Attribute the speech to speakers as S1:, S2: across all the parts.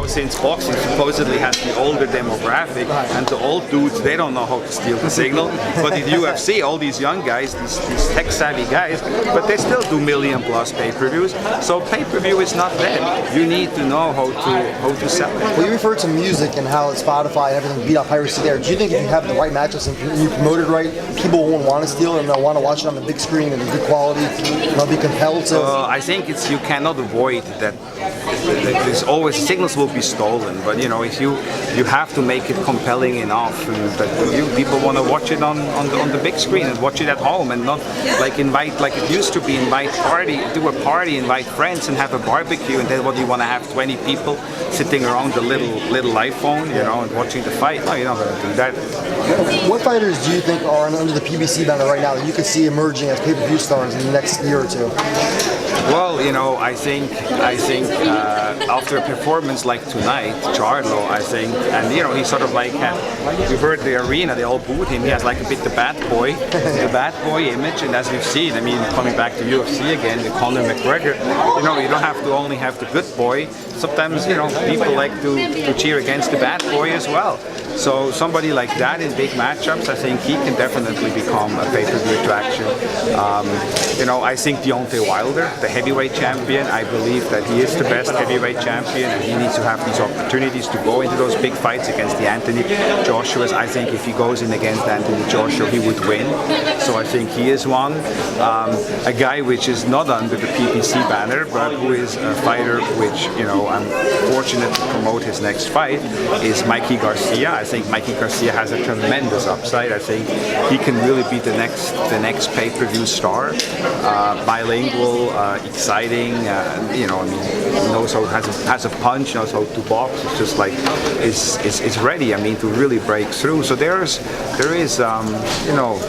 S1: since boxing supposedly has the older demographic, and the old dudes, they don't know how to steal the signal. But in UFC, all these young guys, these tech-savvy guys, but they still do million-plus pay-per-views. So pay-per-view is not dead. You need to know how to sell it.
S2: Well, you referred to music and how Spotify and everything beat up piracy there. Do you think if you have the right matchups and you promote it right, people won't want to steal it and they'll want to watch it on the big screen and in good quality, and they'll be compelled to?
S1: I think you cannot avoid that. There's always signals will be stolen, but you know, if you have to make it compelling enough, and that people want to watch it on the big screen and watch it at home, and not like invite, like it used to be, do a party, invite friends and have a barbecue, and then what, you want to have 20 people sitting around the little iPhone, you know, and watching the fight? No, you're not going to do that.
S2: What fighters do you think are under the PBC banner right now that you could see emerging as pay-per-view stars in the next year or two?
S1: Well, you know, I think after a performance like tonight, Charlo, I think, and you know, he sort of like you heard the arena, they all booed him. He has like a bit the bad boy image, and as we've seen, I mean, coming back to UFC again with Conor McGregor, you know, you don't have to only have the good boy. Sometimes, you know, people like to cheer against the bad boy as well. So somebody like that in big matchups, I think he can definitely become a pay-per-view attraction. You know, I think Deontay Wilder, the heavyweight champion, I believe that he is the best heavyweight champion, and he needs to have these opportunities to go into those big fights against the Anthony Joshuas. I think if he goes in against Anthony Joshua, he would win. So I think he is one. A guy which is not under the PBC banner, but who is a fighter which, you know, I'm fortunate to promote his next fight, is Mikey Garcia. I think Mikey Garcia has a tremendous upside. I think he can really be the next pay-per-view star. Bilingual, exciting. You know, I mean, knows how, has a punch, knows how to box. It's just like is ready. I mean, to really break through. So there is you know,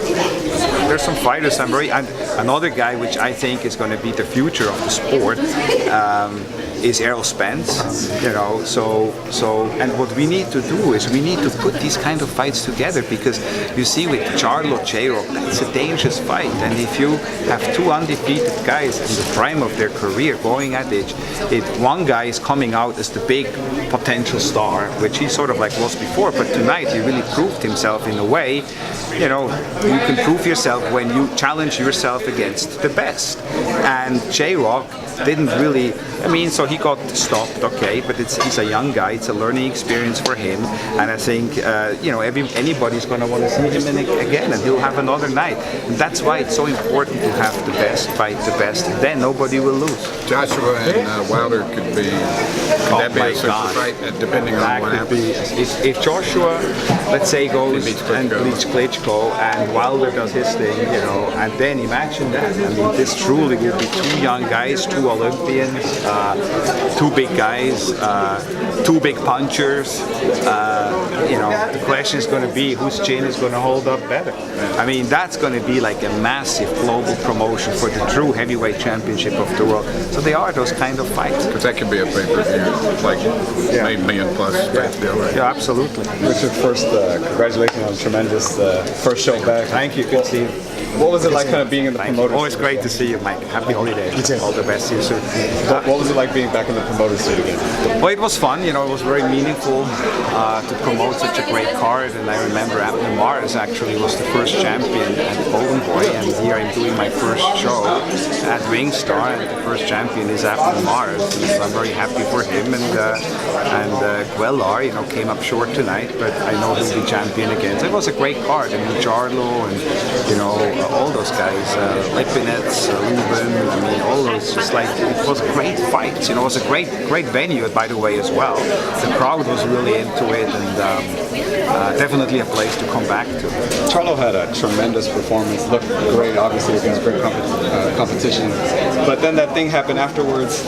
S1: there's some fighters. Another guy which I think is going to be the future of the sport. Is Errol Spence, you know, so and what we need to do is we need to put these kind of fights together, because you see with Charlo, J-Rock, that's a dangerous fight, and if you have two undefeated guys in the prime of their career going at it, one guy is coming out as the big potential star, which he sort of like was before, but tonight he really proved himself in a way, you know, you can prove yourself when you challenge yourself against the best, and J-Rock didn't really, I mean, so he got stopped, okay, but he's a young guy, it's a learning experience for him, and I think, you know, anybody's going to want to see him again, and he'll have another night, and that's why it's so important to have the best fight the best, and then nobody will lose.
S3: Joshua and Wilder could that be a super fight, depending on what happens?
S1: If Joshua, let's say, goes and beats Klitschko, and Wilder does his thing, you know, and then imagine that, I mean, this truly will be two young guys, two Olympians, two big guys, two big punchers. You know, the question is going to be whose chin is going to hold up better. I mean, that's going to be like a massive global promotion for the true heavyweight championship of the world. So they are those kind of fights.
S3: Because that could be a pay-per-view, like million plus deal, right?
S1: Yeah, absolutely.
S4: Richard, first, congratulations on a tremendous first show back.
S1: Thank you. Good to see you.
S4: What was it like kind of being in the promoters?
S1: Always great to see you, Mike. Happy holidays. All the best. See you soon.
S4: What was it like being back in the promoters suit again?
S1: Well, it was fun. You know, it was very meaningful to promote such a great card. And I remember Cuellar-Mares actually was the first champion at Golden Boy, and here I'm doing my first show at RIngstar, and the first champion is Cuellar-Mares. So I'm very happy for him. And Cuellar, you know, came up short tonight, but I know he'll be champion again. So it was a great card. I mean, Charlo and, you know, all those guys, Lipinets, Ruben, I mean, all those, just like, it was great fights, you know, it was a great venue, by the way, as well. The crowd was really into it, and definitely a place to come back to.
S4: Charlo had a tremendous performance, looked great, obviously, against great competition, but then that thing happened afterwards.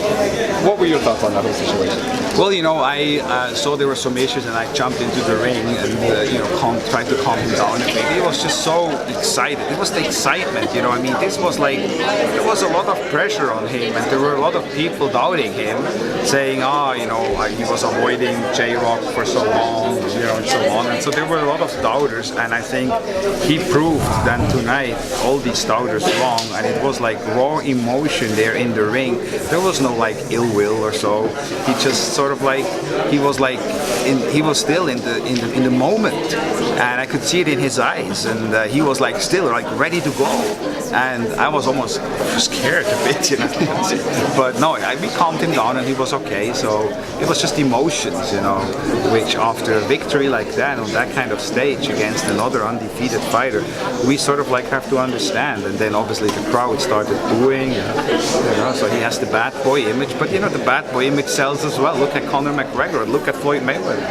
S4: What were your thoughts on that whole situation?
S1: Well, you know, I saw there were some issues, and I jumped into the ring and, you know, tried to calm him down a bit. He was just so excited. It was the excitement, you know. I mean, this was like, there was a lot of pressure on him, and there were a lot of people doubting him, saying, you know, he was avoiding J-Rock for so long, you know, and so on. And so there were a lot of doubters, and I think he proved then tonight all these doubters wrong, and it was like raw emotion there in the ring. There was no like ill will or so. He just sort of like, he was still in the moment, and I could see it in his eyes, and he was like still like ready to go, and I was almost scared a bit, you know. But no, we calmed him down, and he was okay. So it was just emotions, you know, which after a victory like that on that kind of stage against another undefeated fighter, we sort of like have to understand. And then obviously the crowd started booing, you know, so he has the bad boy image, but you know, the bad boy image sells as well. Look at Conor McGregor, look at Floyd Mayweather.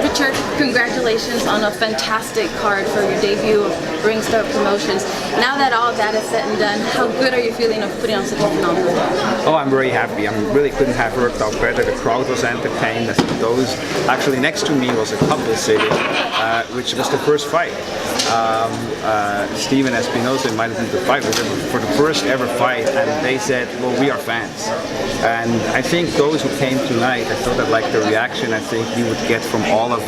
S5: Richard, congratulations on a fantastic card for your debut of RIngstar Promotions. Now that all that is said and done, how good are you feeling of putting on such a phenomenal card?
S1: Oh, I'm very happy. I really couldn't have worked out better. The crowd was entertained. I think those, actually next to me was a couple sitting, which was the first fight. Steven Espinosa invited me to fight with them for the first ever fight, and they said, well, we are fans. And I think those who came tonight, I thought that like the reaction I think you would get from all of them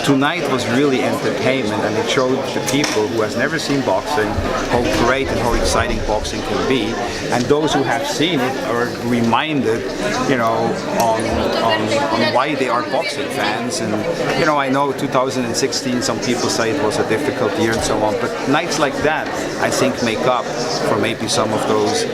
S1: tonight was really entertainment, and it showed the people who has never seen boxing how great and how exciting boxing can be, and those who have seen it are reminded, you know, on why they are boxing fans. And you know, I know 2016 some people say it was a difficult year and so on, but nights like that I think make up for maybe some of those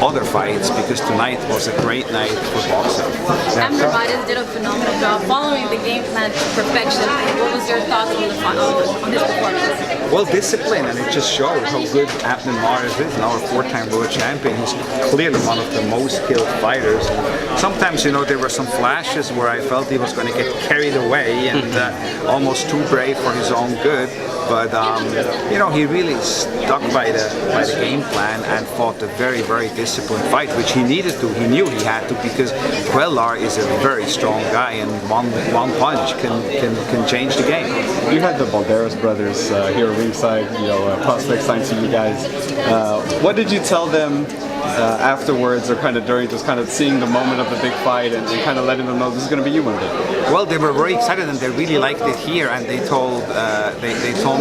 S1: other fights, because tonight was a great night for boxing.
S5: Cuellar-Mares did a phenomenal job following the game plan to perfection. What was your thoughts on this performance?
S1: Well, discipline, and it just showed how good Cuellar-Mares is, now a four-time world champion. He's clearly one of the most skilled fighters. Sometimes, you know, there were some flashes where I felt he was going to get carried away and almost too brave for his own good. But you know, he really stuck by the game plan and fought a very, very disciplined fight, which he needed to. He knew he had to, because Cuellar is a very strong guy, and one punch can change the game.
S4: You had the Balderas brothers here at ringside, you know, prospects signed to you guys. What did you tell them afterwards, or kind of during, just kind of seeing the moment of the big fight and kind of letting them know this is going to be you one day?
S1: Well, they were very excited, and they really liked it here, and they told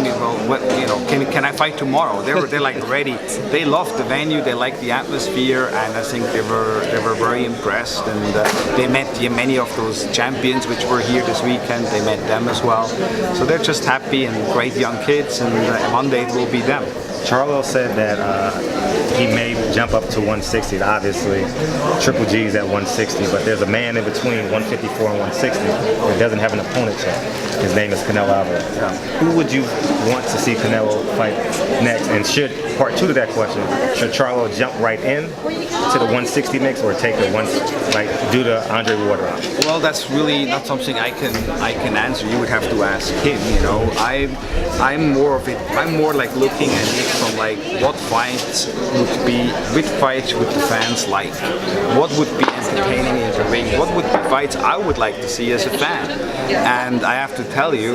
S1: me, well, what, you know, can I fight tomorrow? They're like ready. They loved the venue, they liked the atmosphere, and I think they were very impressed. And they met many of those champions which were here this weekend. They met them as well, so they're just happy, and great young kids, and Monday it will be them.
S6: Charlo said that he may jump up to 160. Obviously, Triple G's at 160, but there's a man in between 154 and 160 that doesn't have an opponent yet. His name is Canelo-Charlo. Who would you want to see Canelo fight next? And should, part two to that question, should Charlo jump right in to the 160 mix, or take the one, like do the Andre Ward route?
S1: Well, that's really not something I can answer. You would have to ask him. You know, I'm more like looking at it from like what fights would the fans like? What would be entertaining in the ring? What would be fights I would like to see as a fan? And I have to tell you,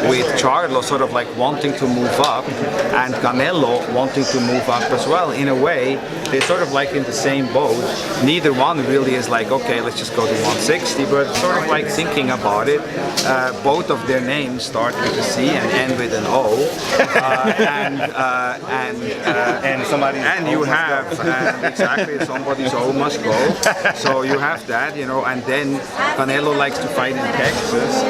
S1: with Charlo sort of like wanting to move up, and Canelo wanting to move up as well, in a way, they're sort of like in the same boat. Neither one really is like, okay, let's just go to 160, but sort of like thinking about it. Both of their names start with a C and end with an O, and you have exactly, somebody's O must go. So you have that, you know, and then Canelo likes to fight in Texas.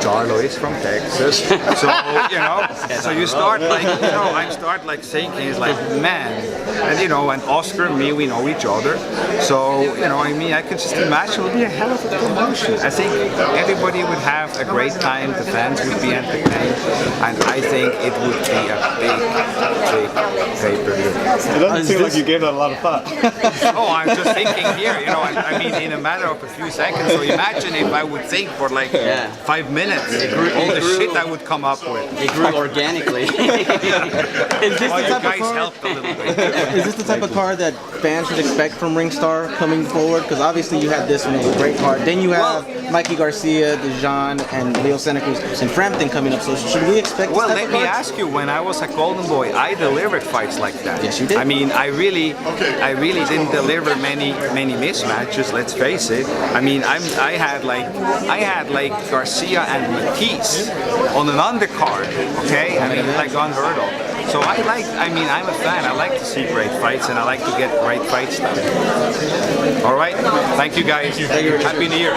S1: Charlo is from Texas, so you know, so you start like, you know, I start like thinking, it's like, man, and you know, and Oscar and me, we know each other, so you know, I mean, I can just imagine it would be a hell of a promotion. I think everybody would have a great time, the fans would be entertained, and I think it would be a big pay-per-view.
S4: It doesn't seem like you gave that a lot of thought.
S1: Oh, I'm just thinking here, you know, I mean, in a matter of a few seconds. So imagine if I would think for like 5 minutes. minutes. All the shit I would come up with.
S7: It grew organically.
S8: Is this
S1: Well,
S8: the
S1: you
S8: type of
S1: guys
S8: card?
S1: helped a little bit.
S8: Is this the type of card that fans should expect from RingStar coming forward? Because obviously you had this one, it was a great card. Then you have Mikey Garcia, Dejan, and Leo Santa Cruz in Frampton coming up. So should we expect this
S1: Well,
S8: type
S1: let
S8: of
S1: me
S8: cards?
S1: ask you, when I was a Golden Boy, I delivered fights like that.
S8: Yes, you did.
S1: I mean, I really didn't deliver many mismatches. Let's face it. I mean, I had like Garcia and Matisse on an undercard. Okay, I mean, like unheard of. So I'm a fan. I like to see great fights, and I like to get great fights done. All right, thank you guys. Happy New Year.